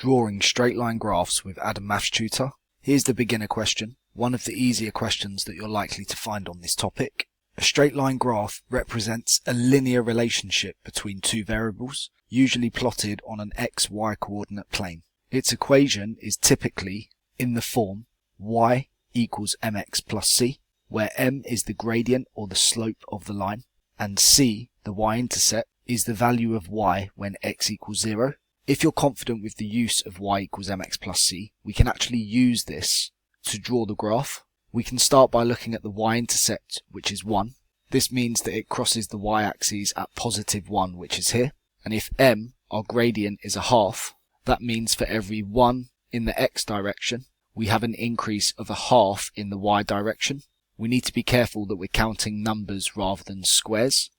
Drawing straight line graphs with Adam Maths Tutor. Here's the beginner question, one of the easier questions that you're likely to find on this topic. A straight line graph represents a linear relationship between two variables, usually plotted on an xy coordinate plane. Its equation is typically in the form y equals mx plus c, where m is the gradient or the slope of the line, and c, the y-intercept, is the value of y when x equals 0. If you're confident with the use of y equals mx plus c, we can actually use this to draw the graph. We can start by looking at the y-intercept, which is 1. This means that it crosses the y-axis at positive 1, which is here. And if m, our gradient, is a half, that means for every 1 in the x direction, we have an increase of a half in the y direction. We need to be careful that we're counting numbers rather than squares.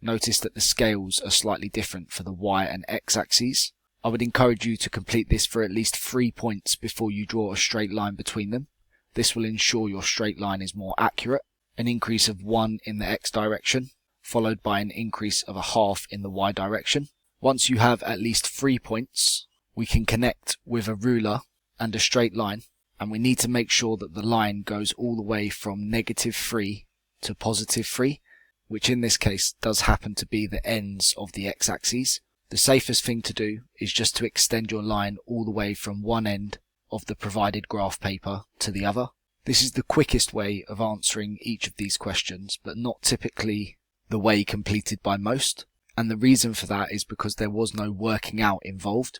Notice that the scales are slightly different for the y and x axes. I would encourage you to complete this for at least 3 points before you draw a straight line between them. This will ensure your straight line is more accurate. An increase of 1 in the x direction, followed by an increase of a half in the y direction. Once you have at least 3 points, we can connect with a ruler and a straight line, and we need to make sure that the line goes all the way from -3 to +3, which in this case does happen to be the ends of the x-axis. The safest thing to do is just to extend your line all the way from one end of the provided graph paper to the other. This is the quickest way of answering each of these questions, but not typically the way completed by most. And the reason for that is because there was no working out involved.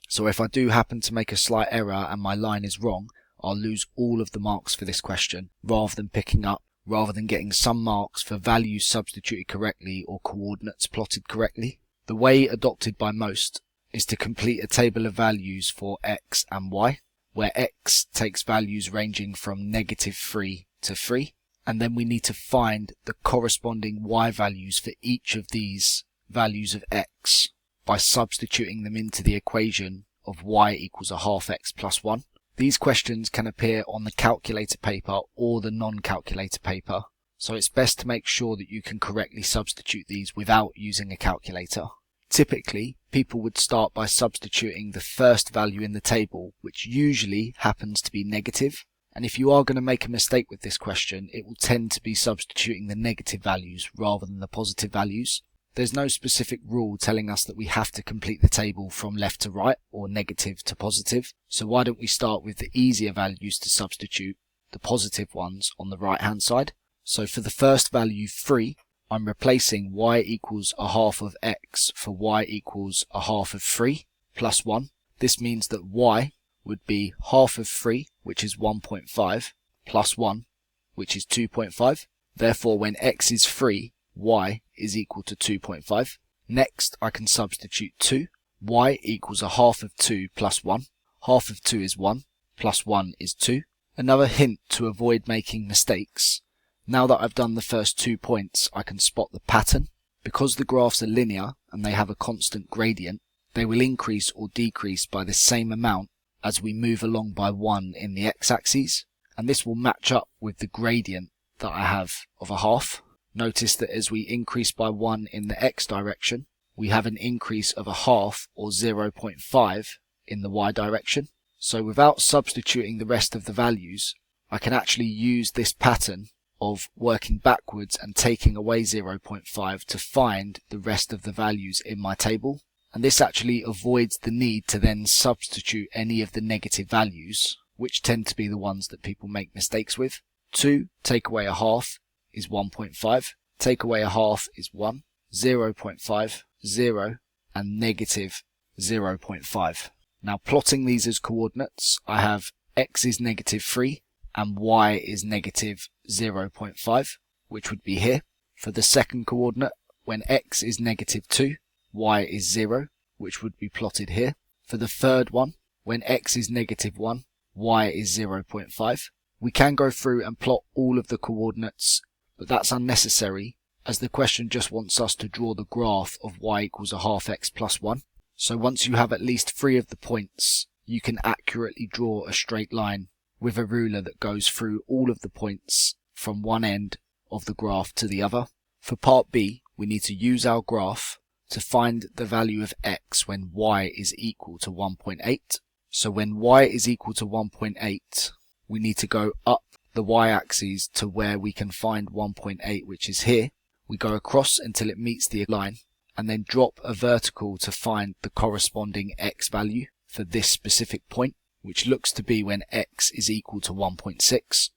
So if I do happen to make a slight error and my line is wrong, I'll lose all of the marks for this question, rather than getting some marks for values substituted correctly or coordinates plotted correctly. The way adopted by most is to complete a table of values for x and y, where x takes values ranging from -3 to 3, and then we need to find the corresponding y values for each of these values of x by substituting them into the equation of y equals a half x plus 1. These questions can appear on the calculator paper or the non-calculator paper, so it's best to make sure that you can correctly substitute these without using a calculator. Typically, people would start by substituting the first value in the table, which usually happens to be negative. And if you are going to make a mistake with this question, it will tend to be substituting the negative values rather than the positive values. There's no specific rule telling us that we have to complete the table from left to right or negative to positive. So why don't we start with the easier values to substitute, the positive ones, on the right hand side. So for the first value 3, I'm replacing y equals a half of x for y equals a half of 3 plus 1. This means that y would be half of 3, which is 1.5, plus 1, which is 2.5. Therefore, when x is 3, y is equal to 2.5. Next, I can substitute 2. Y equals a half of 2 plus 1. Half of 2 is 1, plus 1 is 2. Another hint to avoid making mistakes. Now that I've done the first 2 points, I can spot the pattern. Because the graphs are linear and they have a constant gradient, they will increase or decrease by the same amount as we move along by 1 in the x-axis, and this will match up with the gradient that I have of a half. Notice that as we increase by 1 in the x direction, we have an increase of a half or 0.5 in the y direction. So without substituting the rest of the values, I can actually use this pattern of working backwards and taking away 0.5 to find the rest of the values in my table. And this actually avoids the need to then substitute any of the negative values, which tend to be the ones that people make mistakes with. 2 take away a half is 1.5, take away a half is 1, 0.5, 0, and negative 0.5. Now plotting these as coordinates, I have x is -3 and y is -0.5, which would be here. For the second coordinate, when x is -2, y is 0, which would be plotted here. For the third one, when x is -1, y is 0.5. We can go through and plot all of the coordinates, but that's unnecessary as the question just wants us to draw the graph of y equals a half x plus 1. So once you have at least 3 of the points, you can accurately draw a straight line with a ruler that goes through all of the points from one end of the graph to the other. For part B, we need to use our graph to find the value of x when y is equal to 1.8. So when y is equal to 1.8, we need to go up the y-axis to where we can find 1.8, which is here. We go across until it meets the line, and then drop a vertical to find the corresponding x value for this specific point, which looks to be when x is equal to 1.6.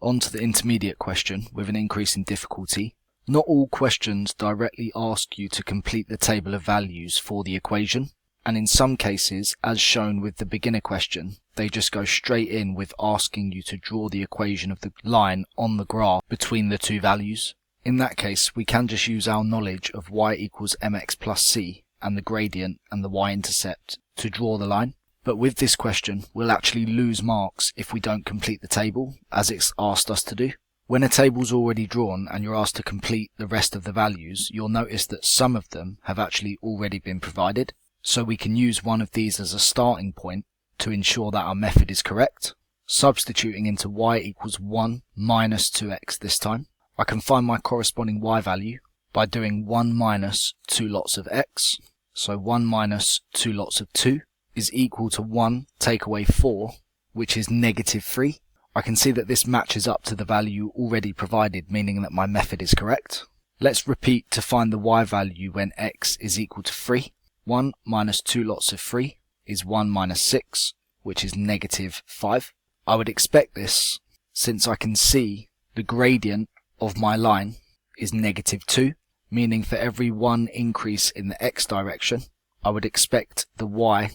On to the intermediate question with an increase in difficulty. Not all questions directly ask you to complete the table of values for the equation, and in some cases, as shown with the beginner question, they just go straight in with asking you to draw the equation of the line on the graph between the two values. In that case, we can just use our knowledge of y equals mx plus c and the gradient and the y-intercept to draw the line. But with this question, we'll actually lose marks if we don't complete the table, as it's asked us to do. When a table's already drawn and you're asked to complete the rest of the values, you'll notice that some of them have actually already been provided. So we can use one of these as a starting point to ensure that our method is correct. Substituting into y equals 1 minus 2x this time, I can find my corresponding y value by doing 1 minus 2 lots of x. So 1 minus 2 lots of 2 is equal to 1 take away 4, which is negative 3. I can see that this matches up to the value already provided, meaning that my method is correct. Let's repeat to find the y value when x is equal to 3. 1 minus 2 lots of 3 is 1 minus 6, which is negative 5. I would expect this since I can see the gradient of my line is negative 2, meaning for every 1 increase in the x direction, I would expect the y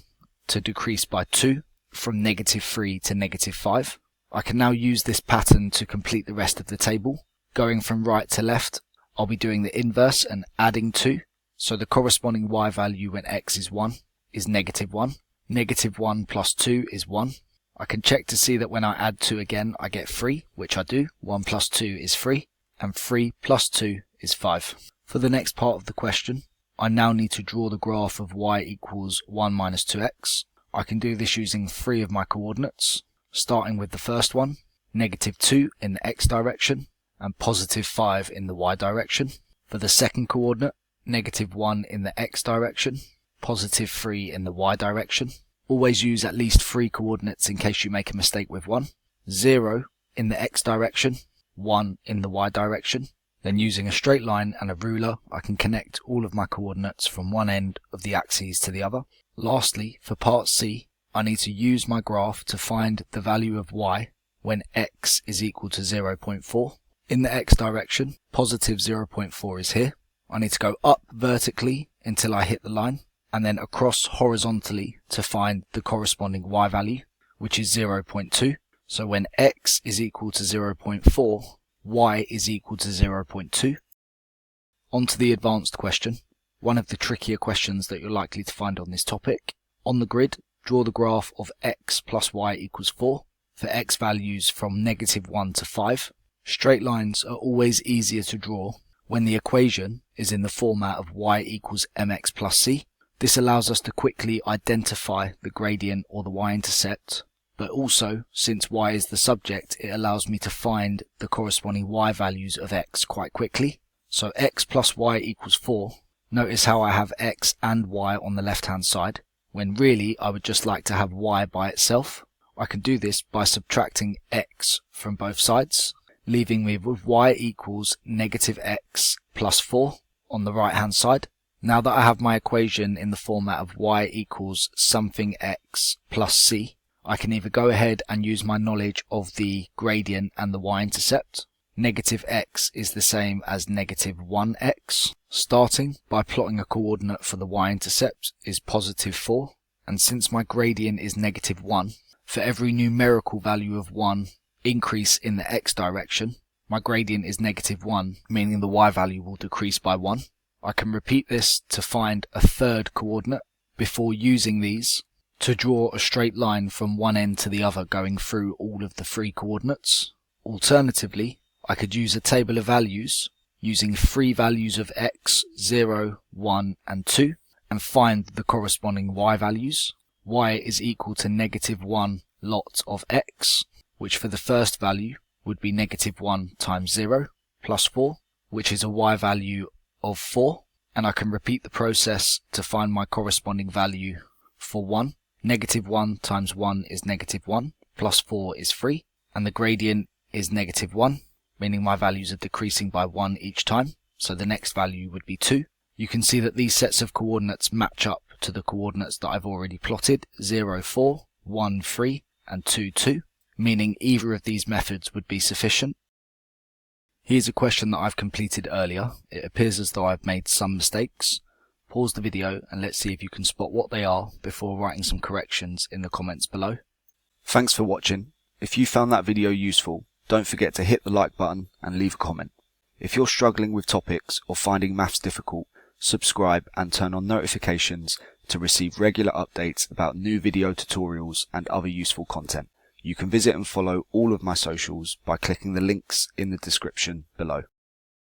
to decrease by 2 from negative 3 to negative 5. I can now use this pattern to complete the rest of the table. Going from right to left, I'll be doing the inverse and adding 2. So the corresponding y value when x is 1 is negative 1. Negative 1 plus 2 is 1. I can check to see that when I add 2 again, I get 3, which I do. 1 plus 2 is 3, and 3 plus 2 is 5. For the next part of the question, I now need to draw the graph of y equals 1 minus 2x. I can do this using 3 of my coordinates, starting with the first one, negative 2 in the x direction, and positive 5 in the y direction. For the second coordinate, negative 1 in the x direction, positive 3 in the y direction. Always use at least 3 coordinates in case you make a mistake with one. 0 in the x direction, 1 in the y direction. Then using a straight line and a ruler, I can connect all of my coordinates from one end of the axes to the other. Lastly, for part C, I need to use my graph to find the value of y when x is equal to 0.4. In the x direction, positive 0.4 is here. I need to go up vertically until I hit the line, and then across horizontally to find the corresponding y value, which is 0.2. So when x is equal to 0.4, y is equal to 0.2. On to the advanced question, one of the trickier questions that you're likely to find on this topic. On the grid, draw the graph of x plus y equals 4 for x values from negative 1 to 5. Straight lines are always easier to draw when the equation is in the format of y equals mx plus c. This allows us to quickly identify the gradient or the y-intercept, but also, since y is the subject, it allows me to find the corresponding y values of x quite quickly. So x plus y equals 4. Notice how I have x and y on the left hand side, when really I would just like to have y by itself. I can do this by subtracting x from both sides, leaving me with y equals negative x plus 4 on the right hand side. Now that I have my equation in the format of y equals something x plus c, I can either go ahead and use my knowledge of the gradient and the y-intercept. Negative x is the same as negative 1x. Starting by plotting a coordinate for the y-intercept is positive 4, and since my gradient is negative 1, for every numerical value of 1 increase in the x direction, my gradient is negative 1, meaning the y value will decrease by 1. I can repeat this to find a third coordinate before using these to draw a straight line from one end to the other going through all of the 3 coordinates. Alternatively, I could use a table of values using 3 values of x, 0, 1 and 2 and find the corresponding y values. Y is equal to negative 1 lot of x, which for the first value would be negative 1 times 0 plus 4, which is a y value of 4. and I can repeat the process to find my corresponding value for 1. -1 times 1 is -1, plus 4 is 3, and the gradient is -1, meaning my values are decreasing by 1 each time, so the next value would be 2. You can see that these sets of coordinates match up to the coordinates that I've already plotted, 0, 4, 1, 3, and 2, 2, meaning either of these methods would be sufficient. Here's a question that I've completed earlier. It appears as though I've made some mistakes. Pause the video and let's see if you can spot what they are before writing some corrections in the comments below. Thanks for watching. If you found that video useful, don't forget to hit the like button and leave a comment. If you're struggling with topics or finding maths difficult, subscribe and turn on notifications to receive regular updates about new video tutorials and other useful content. You can visit and follow all of my socials by clicking the links in the description below.